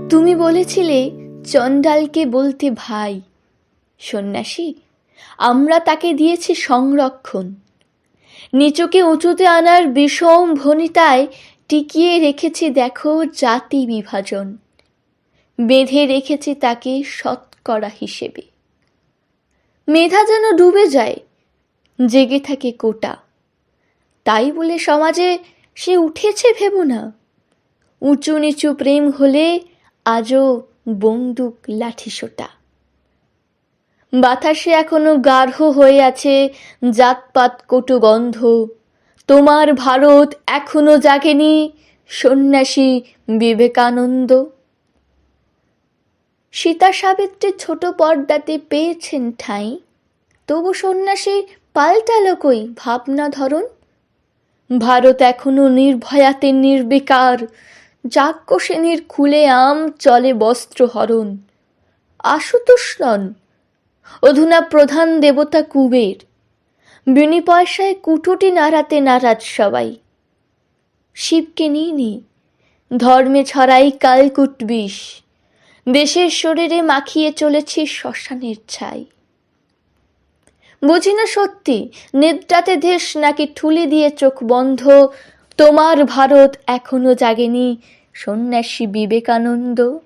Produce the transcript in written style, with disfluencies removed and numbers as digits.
তুমি বলেছিলে চণ্ডালকে বলতে ভাই। সন্ন্যাসী, আমরা তাকে দিয়েছি সংরক্ষণ। নিচকে উঁচুতে আনার বিষম ভনিতায় টিকিয়ে রেখেছি দেখো জাতি বিভাজন, বেঁধে রেখেছি তাকে শতকরা হিসেবে। মেধা যেন ডুবে যায়, জেগে থাকে কোটা। তাই বলে সমাজে সে উঠেছে ভেবো না। উঁচু নিচু প্রেম হলে আজও বন্দুক লাঠিসোঁটা। বাতাসে এখনো গাঢ় হয়ে আছে জাতপাত কটু গন্ধ। তোমার ভারত এখনো জাগেনি, সন্ন্যাসী বিবেকানন্দ। সীতা সাবিত্রী ছোট পর্দাতে পেয়েছেন ঠাঁই, তবু সন্ন্যাসী পাল্টালো কই ভাবনা ধরন। ভারত এখনো নির্ভয়াতে নির্বিকার, যাজ্ঞসেনীর খুলে আম চলে বস্ত্র হরণ। আশুতোষ নন, অধুনা প্রধান দেবতা কুবের, বিনি পয়সায় কুটুটি নাড়াতে নারাজ সবাই। শিবকে নিইনি, ধর্মে ছড়াই কালকুট বিষ, দেশের শরীরে মাখিয়ে চলেছি শ্মশানের ছাই। বুঝি না সত্যি নিদ্রাতে দেশ নাকি ঠুলি দিয়ে চোখ বন্ধ। তোমার ভারত এখনো জাগেনি, সন্ন্যাসী বিবেকানন্দ।